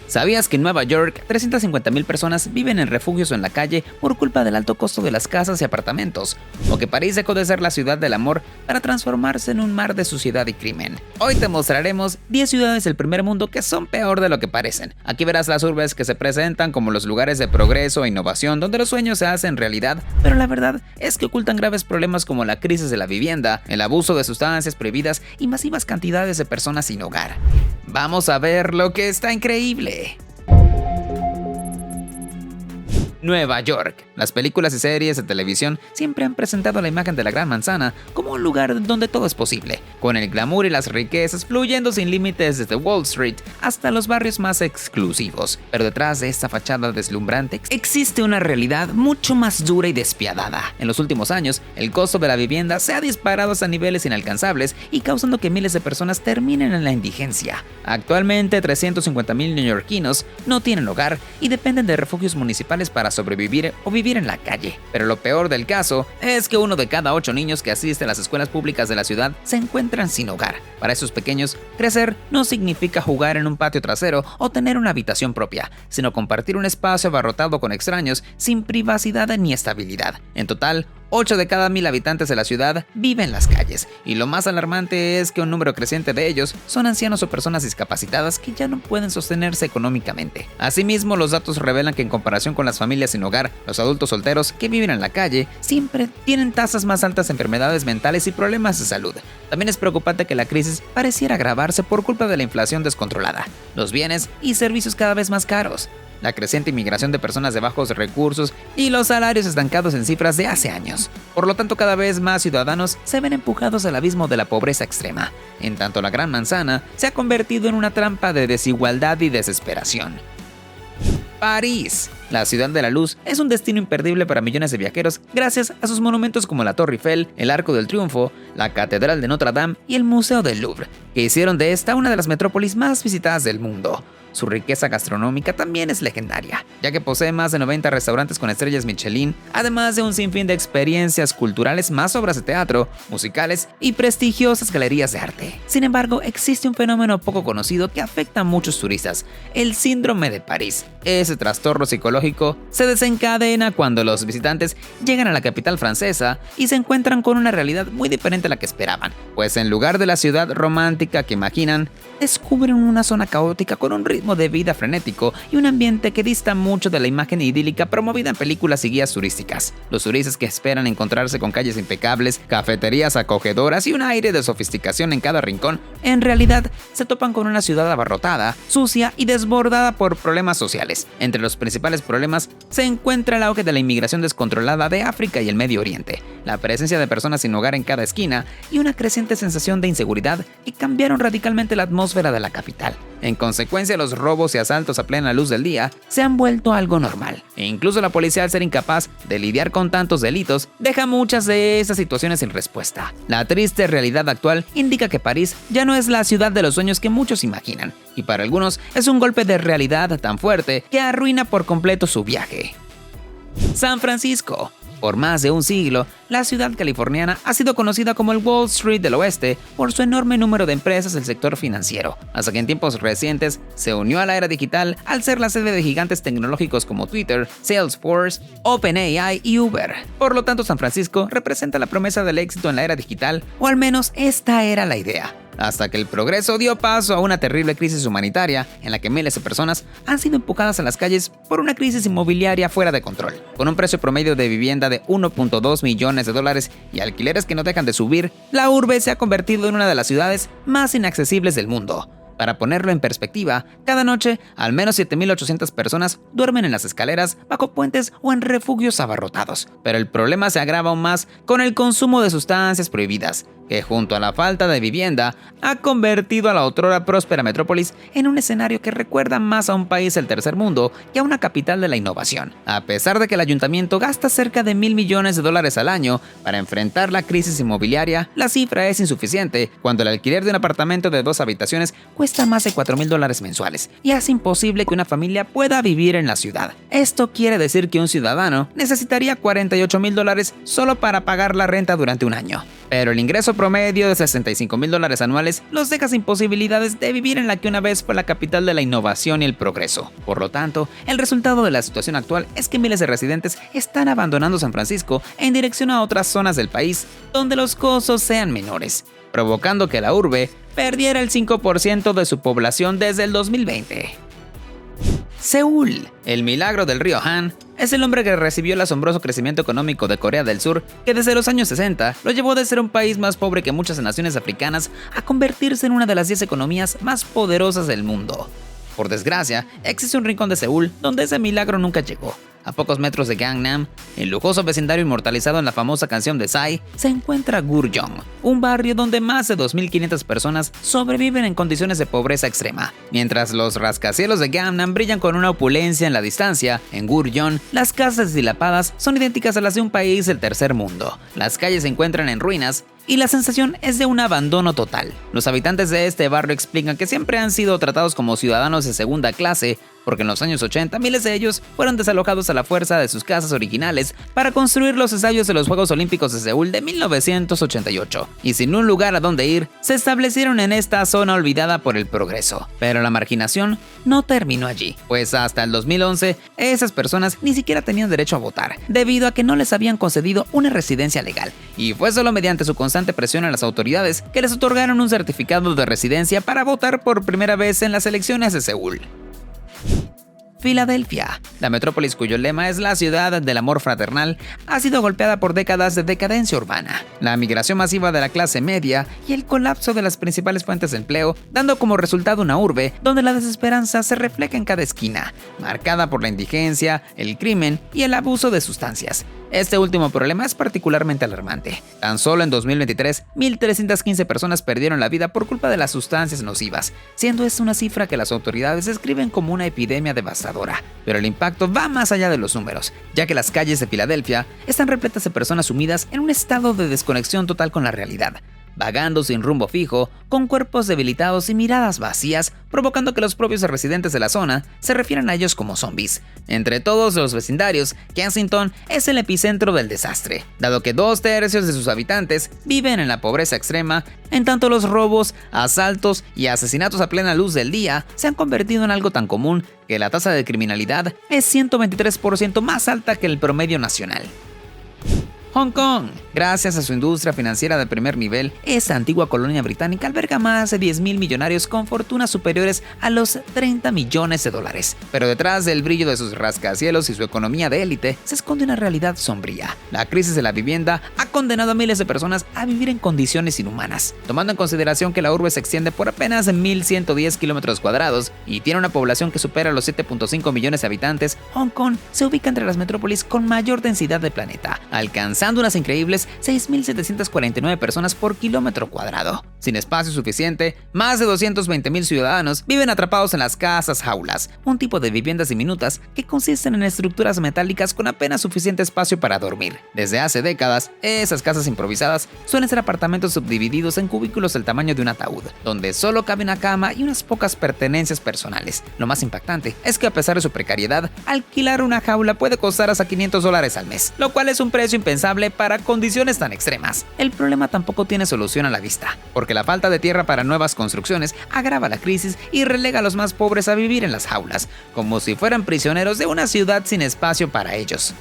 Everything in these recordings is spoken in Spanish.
¿Sabías que en Nueva York 350.000 personas viven en refugios o en la calle por culpa del alto costo de las casas y apartamentos? ¿O que París dejó de ser la ciudad del amor para transformarse en un mar de suciedad y crimen? Hoy te mostraremos 10 ciudades del primer mundo que son peor de lo que parecen. Aquí verás las urbes que se presentan como los lugares de progreso e innovación donde los sueños se hacen realidad, pero la verdad es que ocultan graves problemas como la crisis de la vivienda, el abuso de sustancias prohibidas y masivas cantidades de personas sin hogar. Vamos a ver lo que está increíble. Nueva York. Las películas y series de televisión siempre han presentado la imagen de la Gran Manzana como un lugar donde todo es posible, con el glamour y las riquezas fluyendo sin límites desde Wall Street hasta los barrios más exclusivos. Pero detrás de esta fachada deslumbrante existe una realidad mucho más dura y despiadada. En los últimos años, el costo de la vivienda se ha disparado hasta niveles inalcanzables y causando que miles de personas terminen en la indigencia. Actualmente, 350.000 neoyorquinos no tienen hogar y dependen de refugios municipales para sobrevivir o vivir en la calle. Pero lo peor del caso es que 1 de cada 8 niños que asisten a las escuelas públicas de la ciudad se encuentran sin hogar. Para esos pequeños, crecer no significa jugar en un patio trasero o tener una habitación propia, sino compartir un espacio abarrotado con extraños sin privacidad ni estabilidad. En total, 8 de cada 1.000 habitantes de la ciudad viven en las calles, y lo más alarmante es que un número creciente de ellos son ancianos o personas discapacitadas que ya no pueden sostenerse económicamente. Asimismo, los datos revelan que en comparación con las familias sin hogar, los adultos solteros que viven en la calle siempre tienen tasas más altas de enfermedades mentales y problemas de salud. También es preocupante que la crisis pareciera agravarse por culpa de la inflación descontrolada, los bienes y servicios cada vez más caros, la creciente inmigración de personas de bajos recursos y los salarios estancados en cifras de hace años. Por lo tanto, cada vez más ciudadanos se ven empujados al abismo de la pobreza extrema. En tanto, la Gran Manzana se ha convertido en una trampa de desigualdad y desesperación. París. La ciudad de la luz es un destino imperdible para millones de viajeros gracias a sus monumentos como la Torre Eiffel, el Arco del Triunfo, la Catedral de Notre Dame y el Museo del Louvre, que hicieron de esta una de las metrópolis más visitadas del mundo. Su riqueza gastronómica también es legendaria, ya que posee más de 90 restaurantes con estrellas Michelin, además de un sinfín de experiencias culturales, más obras de teatro, musicales y prestigiosas galerías de arte. Sin embargo, existe un fenómeno poco conocido que afecta a muchos turistas: el síndrome de París. Ese trastorno psicológico se desencadena cuando los visitantes llegan a la capital francesa y se encuentran con una realidad muy diferente a la que esperaban, pues en lugar de la ciudad romántica que imaginan, descubren una zona caótica con un ritmo de vida frenético y un ambiente que dista mucho de la imagen idílica promovida en películas y guías turísticas. Los turistas que esperan encontrarse con calles impecables, cafeterías acogedoras y un aire de sofisticación en cada rincón, en realidad se topan con una ciudad abarrotada, sucia y desbordada por problemas sociales. Entre los principales problemas se encuentra el auge de la inmigración descontrolada de África y el Medio Oriente, la presencia de personas sin hogar en cada esquina y una creciente sensación de inseguridad que cambiaron radicalmente la atmósfera de la capital. En consecuencia, los robos y asaltos a plena luz del día se han vuelto algo normal, e incluso la policía, al ser incapaz de lidiar con tantos delitos, deja muchas de esas situaciones sin respuesta. La triste realidad actual indica que París ya no es la ciudad de los sueños que muchos imaginan, y para algunos es un golpe de realidad tan fuerte que arruina por completo su viaje. San Francisco. Por más de un siglo, la ciudad californiana ha sido conocida como el Wall Street del Oeste por su enorme número de empresas del sector financiero, hasta que en tiempos recientes se unió a la era digital al ser la sede de gigantes tecnológicos como Twitter, Salesforce, OpenAI y Uber. Por lo tanto, San Francisco representa la promesa del éxito en la era digital, o al menos esta era la idea, hasta que el progreso dio paso a una terrible crisis humanitaria en la que miles de personas han sido empujadas a las calles por una crisis inmobiliaria fuera de control. Con un precio promedio de vivienda de $1.2 millones y alquileres que no dejan de subir, la urbe se ha convertido en una de las ciudades más inaccesibles del mundo. Para ponerlo en perspectiva, cada noche al menos 7.800 personas duermen en las escaleras, bajo puentes o en refugios abarrotados. Pero el problema se agrava aún más con el consumo de sustancias prohibidas, que junto a la falta de vivienda ha convertido a la otrora próspera metrópolis en un escenario que recuerda más a un país del tercer mundo que a una capital de la innovación. A pesar de que el ayuntamiento gasta cerca de $1.000 millones al año para enfrentar la crisis inmobiliaria, la cifra es insuficiente cuando el alquiler de un apartamento de 2 habitaciones cuesta más de $4.000 mensuales y hace imposible que una familia pueda vivir en la ciudad. Esto quiere decir que un ciudadano necesitaría $48.000 solo para pagar la renta durante un año. Pero el ingreso promedio de $65,000 anuales los deja sin posibilidades de vivir en la que una vez fue la capital de la innovación y el progreso. Por lo tanto, el resultado de la situación actual es que miles de residentes están abandonando San Francisco en dirección a otras zonas del país donde los costos sean menores, provocando que la urbe perdiera el 5% de su población desde el 2020. Seúl, el milagro del río Han, es el hombre que recibió el asombroso crecimiento económico de Corea del Sur, que desde los años 60 lo llevó de ser un país más pobre que muchas naciones africanas a convertirse en una de las 10 economías más poderosas del mundo. Por desgracia, existe un rincón de Seúl donde ese milagro nunca llegó. A pocos metros de Gangnam, el lujoso vecindario inmortalizado en la famosa canción de Psy, se encuentra Guryeong, un barrio donde más de 2.500 personas sobreviven en condiciones de pobreza extrema. Mientras los rascacielos de Gangnam brillan con una opulencia en la distancia, en Guryeong, las casas dilapadas son idénticas a las de un país del tercer mundo. Las calles se encuentran en ruinas y la sensación es de un abandono total. Los habitantes de este barrio explican que siempre han sido tratados como ciudadanos de segunda clase, porque en los años 80 miles de ellos fueron desalojados a la fuerza de sus casas originales para construir los estadios de los Juegos Olímpicos de Seúl de 1988, y sin un lugar a donde ir, se establecieron en esta zona olvidada por el progreso. Pero la marginación no terminó allí, pues hasta el 2011 esas personas ni siquiera tenían derecho a votar, debido a que no les habían concedido una residencia legal, y fue solo mediante su constante presión a las autoridades que les otorgaron un certificado de residencia para votar por primera vez en las elecciones de Seúl. Filadelfia, la metrópolis cuyo lema es la ciudad del amor fraternal, ha sido golpeada por décadas de decadencia urbana, la migración masiva de la clase media y el colapso de las principales fuentes de empleo, dando como resultado una urbe donde la desesperanza se refleja en cada esquina, marcada por la indigencia, el crimen y el abuso de sustancias. Este último problema es particularmente alarmante. Tan solo en 2023, 1.315 personas perdieron la vida por culpa de las sustancias nocivas, siendo esta una cifra que las autoridades describen como una epidemia devastadora. Pero el impacto va más allá de los números, ya que las calles de Filadelfia están repletas de personas sumidas en un estado de desconexión total con la realidad, vagando sin rumbo fijo, con cuerpos debilitados y miradas vacías, provocando que los propios residentes de la zona se refieran a ellos como zombies. Entre todos los vecindarios, Kensington es el epicentro del desastre, dado que 2/3 de sus habitantes viven en la pobreza extrema, en tanto los robos, asaltos y asesinatos a plena luz del día se han convertido en algo tan común que la tasa de criminalidad es 123% más alta que el promedio nacional. Hong Kong, gracias a su industria financiera de primer nivel, esta antigua colonia británica alberga más de 10.000 millonarios con fortunas superiores a los $30 millones. Pero detrás del brillo de sus rascacielos y su economía de élite se esconde una realidad sombría. La crisis de la vivienda ha condenado a miles de personas a vivir en condiciones inhumanas, tomando en consideración que la urbe se extiende por apenas 1.110 kilómetros cuadrados y tiene una población que supera los 7.5 millones de habitantes. Hong Kong se ubica entre las metrópolis con mayor densidad del planeta, alcanzando unas increíbles 6.749 personas por kilómetro cuadrado. Sin espacio suficiente, más de 220.000 ciudadanos viven atrapados en las casas jaulas, un tipo de viviendas diminutas que consisten en estructuras metálicas con apenas suficiente espacio para dormir. Desde hace décadas, esas casas improvisadas suelen ser apartamentos subdivididos en cubículos del tamaño de un ataúd, donde solo cabe una cama y unas pocas pertenencias personales. Lo más impactante es que a pesar de su precariedad, alquilar una jaula puede costar hasta $500 al mes, lo cual es un precio impensable para condiciones tan extremas. El problema tampoco tiene solución a la vista, porque la falta de tierra para nuevas construcciones agrava la crisis y relega a los más pobres a vivir en las jaulas, como si fueran prisioneros de una ciudad sin espacio para ellos.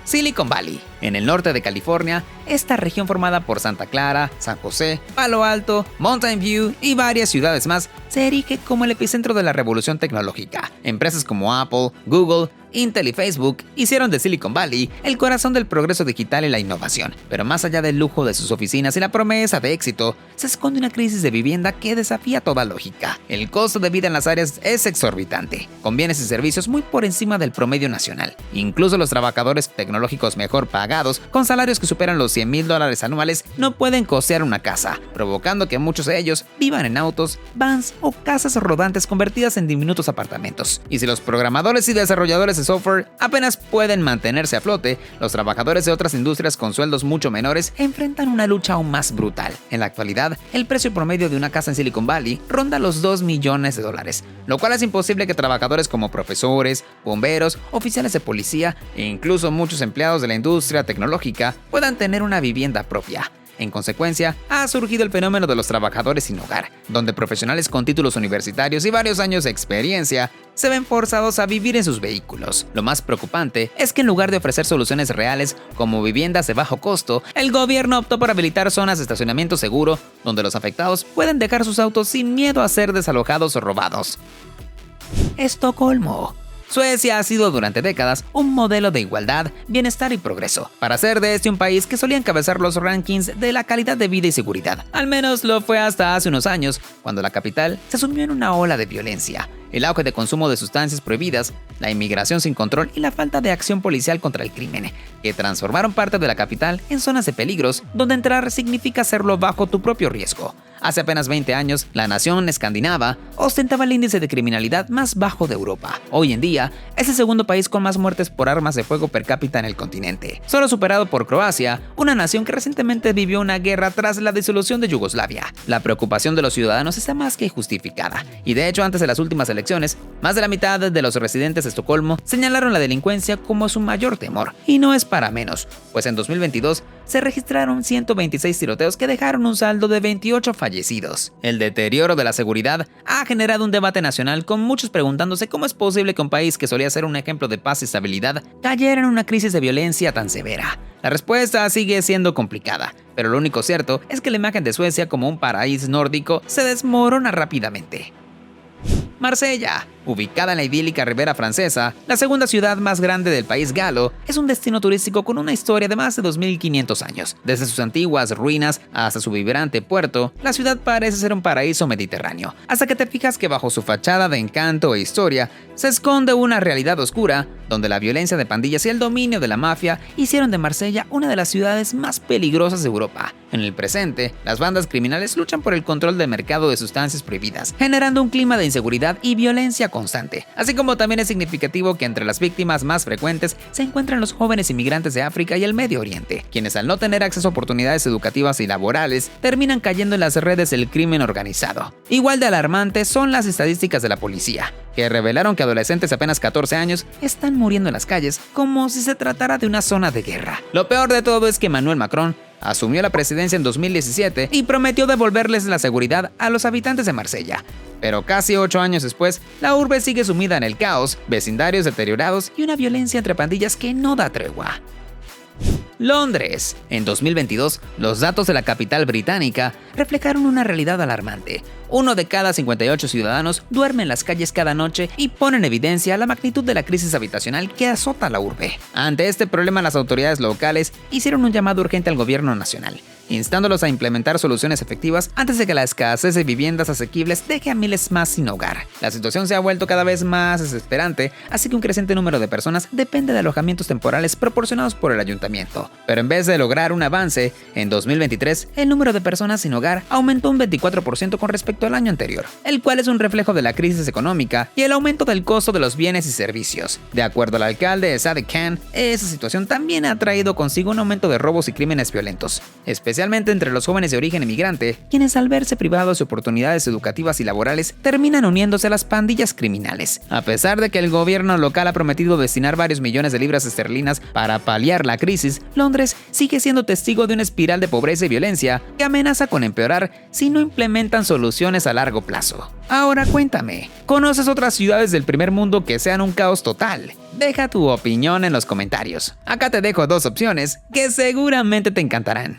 Silicon Valley, en el norte de California, esta región formada por Santa Clara, San José, Palo Alto, Mountain View y varias ciudades más, se erige como el epicentro de la revolución tecnológica. Empresas como Apple, Google, Intel y Facebook hicieron de Silicon Valley el corazón del progreso digital y la innovación, pero más allá del lujo de sus oficinas y la promesa de éxito, se esconde una crisis de vivienda que desafía toda lógica. El costo de vida en las áreas es exorbitante, con bienes y servicios muy por encima del promedio nacional. Incluso los trabajadores tecnológicos mejor pagados, con salarios que superan los $100,000 anuales, no pueden costear una casa, provocando que muchos de ellos vivan en autos, vans o casas rodantes convertidas en diminutos apartamentos. Y si los programadores y desarrolladores de software apenas pueden mantenerse a flote, los trabajadores de otras industrias con sueldos mucho menores enfrentan una lucha aún más brutal. En la actualidad, el precio promedio de una casa en Silicon Valley ronda los $2 millones, lo cual es imposible que trabajadores como profesores, bomberos, oficiales de policía e incluso muchos empleados de la industria tecnológica puedan tener una vivienda propia. En consecuencia, ha surgido el fenómeno de los trabajadores sin hogar, donde profesionales con títulos universitarios y varios años de experiencia se ven forzados a vivir en sus vehículos. Lo más preocupante es que en lugar de ofrecer soluciones reales como viviendas de bajo costo, el gobierno optó por habilitar zonas de estacionamiento seguro donde los afectados pueden dejar sus autos sin miedo a ser desalojados o robados. Estocolmo. Suecia ha sido durante décadas un modelo de igualdad, bienestar y progreso, para hacer de este un país que solía encabezar los rankings de la calidad de vida y seguridad. Al menos lo fue hasta hace unos años, cuando la capital se sumió en una ola de violencia. El auge de consumo de sustancias prohibidas, la inmigración sin control y la falta de acción policial contra el crimen, que transformaron parte de la capital en zonas de peligros, donde entrar significa hacerlo bajo tu propio riesgo. Hace apenas 20 años, la nación escandinava ostentaba el índice de criminalidad más bajo de Europa. Hoy en día, es el segundo país con más muertes por armas de fuego per cápita en el continente, solo superado por Croacia, una nación que recientemente vivió una guerra tras la disolución de Yugoslavia. La preocupación de los ciudadanos está más que justificada, y de hecho antes de las últimas elecciones, más de la mitad de los residentes de Estocolmo señalaron la delincuencia como su mayor temor, y no es para menos, pues en 2022 se registraron 126 tiroteos que dejaron un saldo de 28 fallecidos. El deterioro de la seguridad ha generado un debate nacional con muchos preguntándose cómo es posible que un país que solía ser un ejemplo de paz y estabilidad cayera en una crisis de violencia tan severa. La respuesta sigue siendo complicada, pero lo único cierto es que la imagen de Suecia como un paraíso nórdico se desmorona rápidamente. Marsella. Ubicada en la idílica Ribera Francesa, la segunda ciudad más grande del país galo, es un destino turístico con una historia de más de 2500 años. Desde sus antiguas ruinas hasta su vibrante puerto, la ciudad parece ser un paraíso mediterráneo, hasta que te fijas que bajo su fachada de encanto e historia se esconde una realidad oscura, donde la violencia de pandillas y el dominio de la mafia hicieron de Marsella una de las ciudades más peligrosas de Europa. En el presente, las bandas criminales luchan por el control del mercado de sustancias prohibidas, generando un clima de inseguridad y violencia constante, así como también es significativo que entre las víctimas más frecuentes se encuentran los jóvenes inmigrantes de África y el Medio Oriente, quienes al no tener acceso a oportunidades educativas y laborales, terminan cayendo en las redes del crimen organizado. Igual de alarmantes son las estadísticas de la policía, que revelaron que adolescentes de apenas 14 años están muriendo en las calles como si se tratara de una zona de guerra. Lo peor de todo es que Emmanuel Macron asumió la presidencia en 2017 y prometió devolverles la seguridad a los habitantes de Marsella. Pero casi 8 años después, la urbe sigue sumida en el caos, vecindarios deteriorados y una violencia entre pandillas que no da tregua. Londres. En 2022, los datos de la capital británica reflejaron una realidad alarmante. 1 de cada 58 ciudadanos duerme en las calles cada noche y pone en evidencia la magnitud de la crisis habitacional que azota la urbe. Ante este problema, las autoridades locales hicieron un llamado urgente al gobierno nacional, instándolos a implementar soluciones efectivas antes de que la escasez de viviendas asequibles deje a miles más sin hogar. La situación se ha vuelto cada vez más desesperante, así que un creciente número de personas depende de alojamientos temporales proporcionados por el ayuntamiento. Pero en vez de lograr un avance, en 2023 el número de personas sin hogar aumentó un 24% con respecto al año anterior, el cual es un reflejo de la crisis económica y el aumento del costo de los bienes y servicios. De acuerdo al alcalde de Sadiq Khan, esa situación también ha traído consigo un aumento de robos y crímenes violentos, especialmente entre los jóvenes de origen inmigrante, quienes al verse privados de oportunidades educativas y laborales terminan uniéndose a las pandillas criminales. A pesar de que el gobierno local ha prometido destinar varios millones de libras esterlinas para paliar la crisis, Londres sigue siendo testigo de una espiral de pobreza y violencia que amenaza con empeorar si no implementan soluciones a largo plazo. Ahora cuéntame, ¿conoces otras ciudades del primer mundo que sean un caos total? Deja tu opinión en los comentarios. Acá te dejo 2 opciones que seguramente te encantarán.